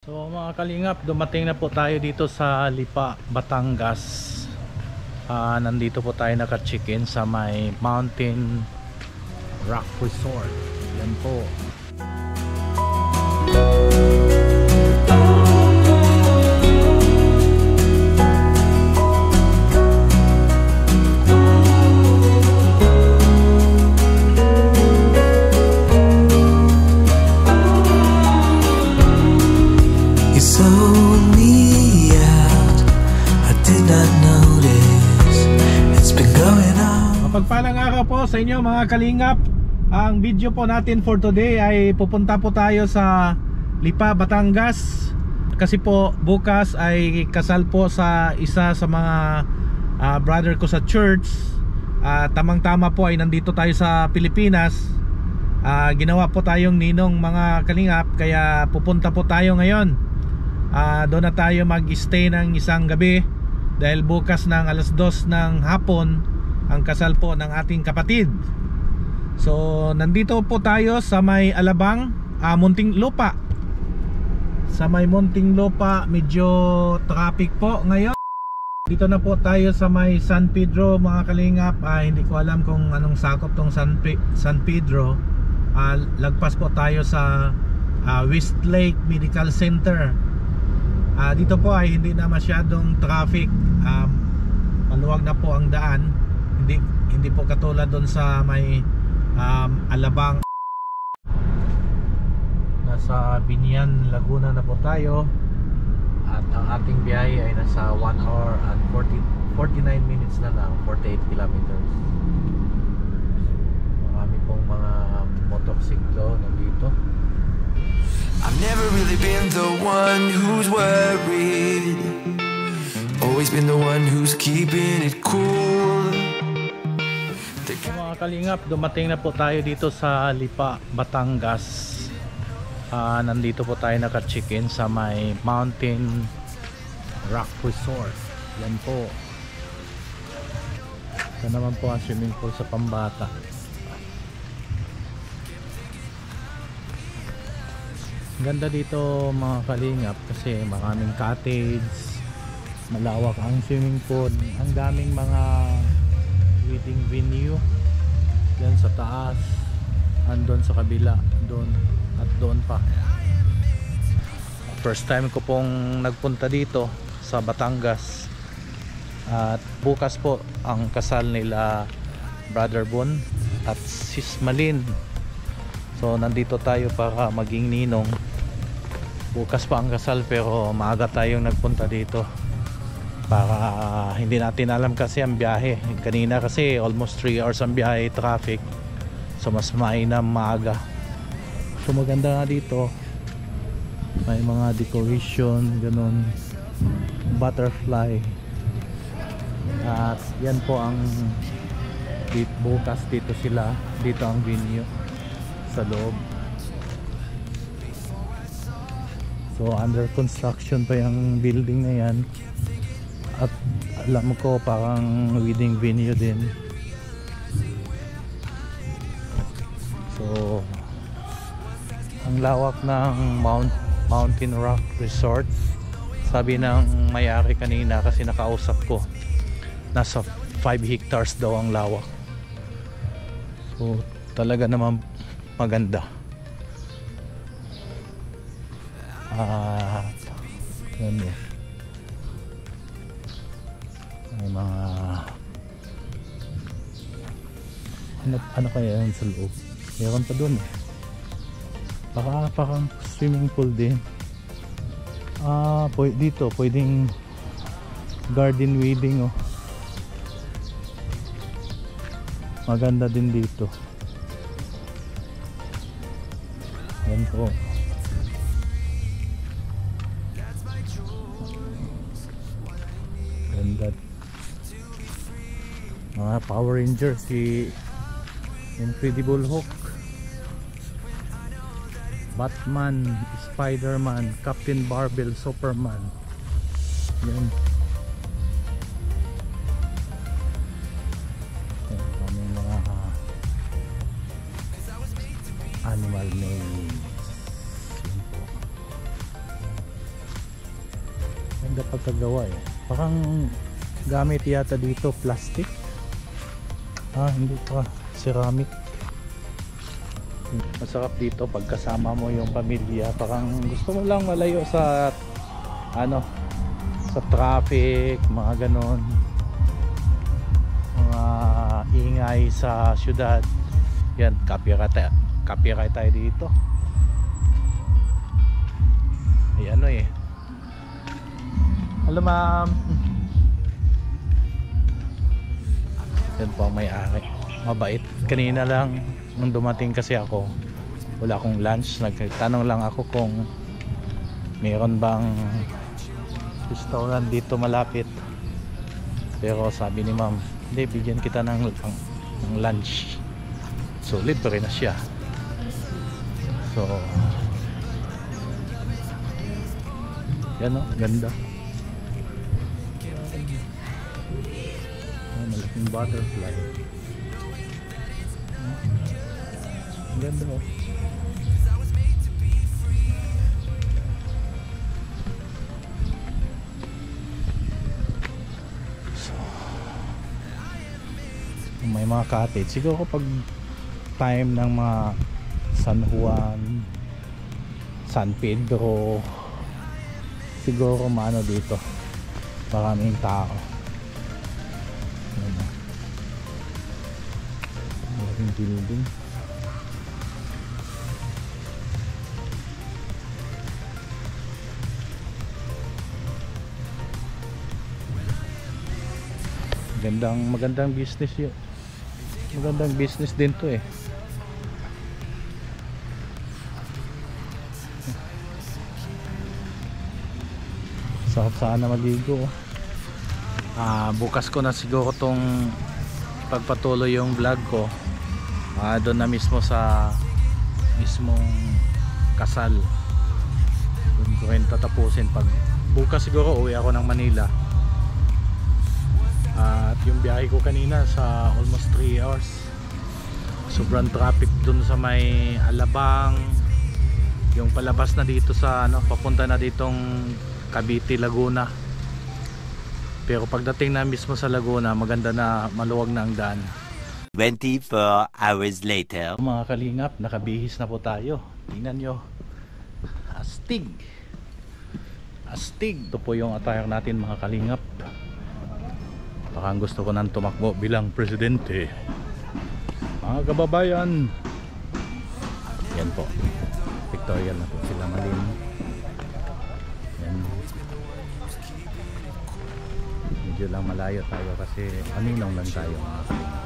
So mga kalingap, dumating na po tayo dito sa Lipa, Batangas. Nandito po tayo naka-check-in sa may Mountain Rock Resort. Yan po. Pagpalang araw po sa inyo mga kalingap. Ang video po natin for today ay pupunta po tayo sa Lipa, Batangas. Kasi po bukas ay kasal po sa isa sa mga brother ko sa church. Tamang tama po ay nandito tayo sa Pilipinas. Ginawa po tayong ninong mga kalingap, kaya pupunta po tayo ngayon. Doon na tayo mag-stay ng isang gabi dahil bukas ng alas 2 ng hapon ang kasal po ng ating kapatid. So nandito po tayo sa may Alabang, Muntinlupa. Sa may Muntinlupa, medyo traffic po ngayon. Dito na po tayo sa may San Pedro mga kalingap. Hindi ko alam kung anong sakop tong San Pedro. Lagpas po tayo sa Westlake Medical Center. Dito po ay hindi na masyadong traffic. Maluwag na po ang daan. Hindi po katulad doon sa may Alabang. Nasa Binyan, Laguna na po tayo. At ang ating biyahe ay nasa 1 hour and 49 minutes na lang, 48 kilometers. Marami pong mga motorsiklo nandito. I've never really been the one who's worried, always been the one who's keeping it cool. Mga kalingap, dumating na po tayo dito sa Lipa, Batangas. Nandito po tayo naka-check-in sa may Mountain Rock Resort. Yan po. Ito naman po ang swimming pool sa pambata. Ganda dito mga kalingap kasi maraming cottage, malawak ang swimming pool, ang daming mga wedding venue yan sa taas, andon sa kabila, doon at doon pa. First time ko pong nagpunta dito sa Batangas. At bukas po ang kasal nila Brother Bon at Sis Malin. So nandito tayo para maging ninong. Bukas pa ang kasal pero maaga tayong nagpunta dito para hindi natin alam kasi ang biyahe. Kanina kasi almost 3 hours ang biyahe, traffic. So mas mainam maaga. So maganda nga dito. May mga decoration, ganun, butterfly. At yan po ang bukas dito sila. Dito ang venue sa loob. So under construction pa yung building na yan. At alam ko parang wedding venue din. So ang lawak ng Mountain Rock Resort. Sabi ng may-ari kanina kasi nakausap ko, nasa 5 hectares daw ang lawak. So talaga naman maganda. Yan yun. May mga ano kaya yun sa loob? Meron pa dun eh. Parang swimming pool din. Dito pwedeng garden wedding oh. Maganda din dito. Yan po. Ganda. Mga Power Rangers, si Incredible Hulk, Batman, Spider-Man, Captain Barbell, Superman. Yan. Yan mga animal names. Yan po. Ganda pagkagawa eh. Parang gamit yata dito plastic. Hindi pa, ceramic. Masarap dito pagkasama mo yung pamilya. Parang gusto mo lang malayo sa sa traffic, mga ganon, mga ingay sa syudad. Yan, copyright tayo dito. Hello ma'am. Yan po ang may-ari, mabait. Kanina lang nung dumating kasi ako, wala akong lunch. Nagtanong lang ako kung mayroon bang restaurant dito malapit, pero sabi ni ma'am, hindi, bigyan kita ng lunch. Solid pa rin na siya. So yan o, ganda. Malaking butterfly. Ganda o. So, may mga cottage. Siguro pag time ng mga San Juan, San Pedro, siguro maano dito, maraming tao. Malaking building. Magandang business yun. Magandang business din to eh. Sarap sana maligo. Bukas ko na siguro tong pagpatuloy yung vlog ko. Doon na mismo sa mismong kasal. Doon ko rin tatapusin. Pag bukas siguro uwi ako ng Manila. At yung biyahe ko kanina sa almost 3 hours. Sobrang traffic dun sa may Alabang. Yung palabas na dito sa papunta na ditong Cavite, Laguna. Pero pagdating na mismo sa Laguna, maganda na, maluwag na ang daan. 24 hours later. Mga kalingap, nakabihis na po tayo. Tingnan nyo, astig. Ito po yung attire natin, mga kalingap. Parang gusto ko nang tumakbo bilang presidente. Mga kababayan, yan po, Victorial na po sila, Malin. Yan. Medyo lang malayo tayo kasi aninong lang tayo, mga kalingap.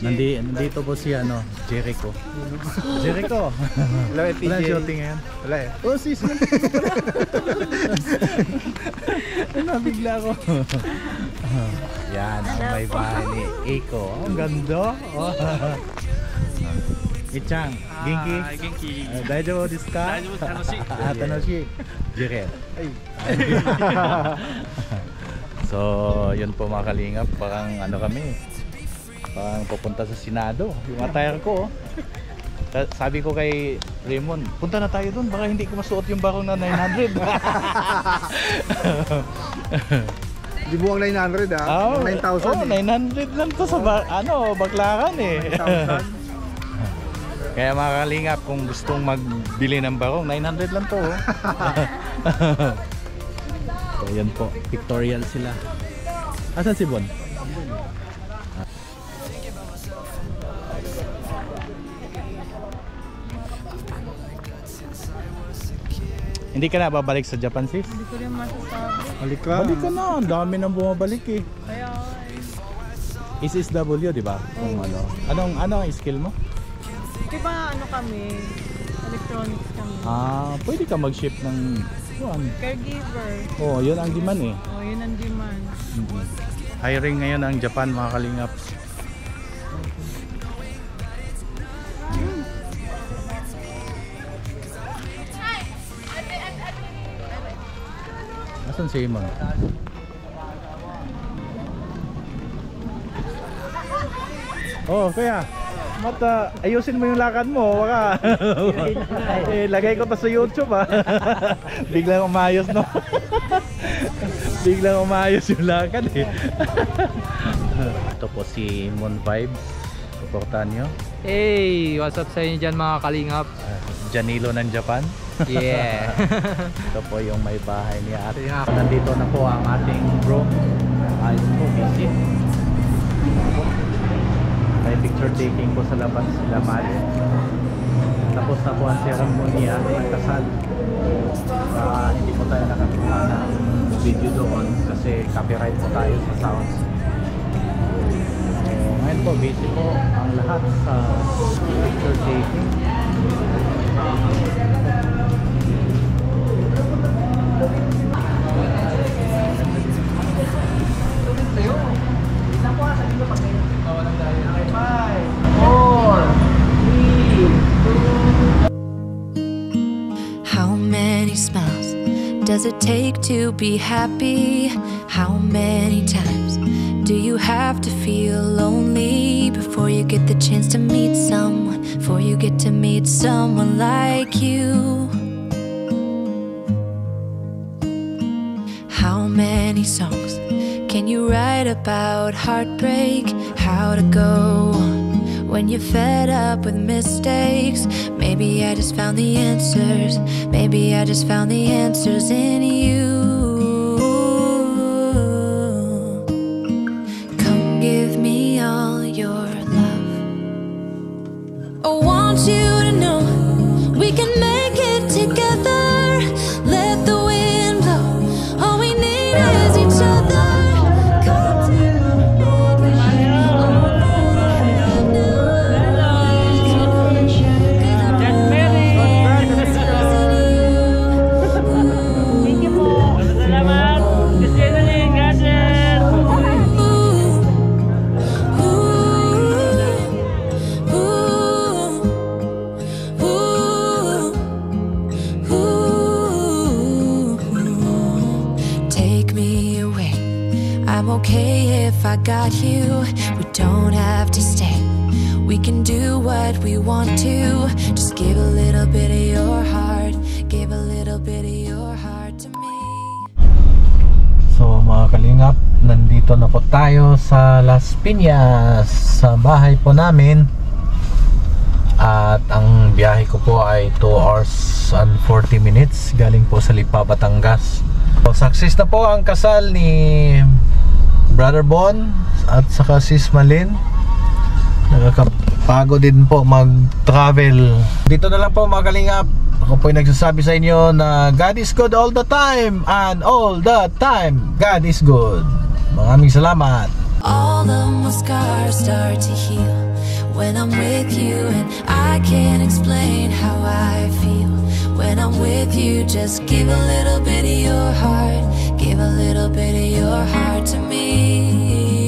Nandito po si Jericho. Jericho. Wala eh, Wala shooting ngayon. Wala eh. Oh, sis. Nabigla ko. Yan, ang may bahay ni Eiko. Ang ganda. Ichang, Genki. Genki. Daijoubu desu ka? Daijoubu, tanoshi. Tanoshi. Jiret. So, yun po mga kalingap. Parang kami. Parang pupunta sa Senado. Yung attire ko. Sabi ko kay Raymond, punta na tayo dun. Baka hindi ko masuot yung barong na 900. Di buwang 900 ah. 9,000 oh, 900 lang to sa Baclaran eh. 9,000. Kaya mga kalingap, kung gustong magbili ng barong, 900 lang to. So yan po, Victorial sila. Asan si Bon? Hindi ka na babalik sa Japan, sis? Hindi ko rin masasabi. Balik ka. Balik ka na, ang dami nang bumabalik eh. Kaya SSW, di ba? Kung ano ang skill mo? di ba kami, electronics kami. Pwede ka mag-ship ng Caregiver. Oh, yun ang demand eh. Oh, yun ang demand. Hiring ngayon ang Japan, mga kalingap. Asan si Imon? Oh, kaya Salamat. Ayusin mo yung lakad mo. Baka lagay ko pa sa YouTube Biglang umayos no. Biglang umayos yung lakad Ito po si Moon Vibes. Suportahan nyo. Hey, what's up sa inyo dyan mga kalingap? Janilo ng Japan. Yeah. Ito po yung may bahay ni ate. Nandito na po ang ating room. Ayos po, busy. May picture taking po sa labas sila Mali. Tapos na po ang ceremonya ng kasal. Hindi po tayo nakakuha ng video doon kasi copyright po tayo sa sounds. Ngayon po, busy po ang lahat sa picture taking. How many smiles does it take to be happy? How many times do you have to feel lonely before you get the chance to meet someone? Before you get to meet someone like you? How many songs can you write about heartbreak? How to go on when you're fed up with mistakes? Maybe I just found the answers. Maybe I just found the answers in you. Come give me all your love. I want you to know we can make it together. Let the wind blow. All we need is each other. I'm okay if I got you. We don't have to stay. We can do what we want to. Just give a little bit of your heart. Give a little bit of your heart to me. So mga kalingap, nandito na po tayo sa Las Piñas, sa bahay po namin. At ang biyahe ko po ay 2 hours and 40 minutes galing po sa Lipa, Batangas. So, success na po ang kasal ni Brother Bon at saka Sis Malin. Nakakapagod din po mag-travel. Dito na lang po mga kalingap. Ako po yung nagsasabi sa inyo na God is good all the time. And all the time God is good. Maraming salamat. All of my scars start to heal when I'm with you, and I can't explain how I feel when I'm with you. Just give a little bit of your heart. Give a little bit of your heart to me.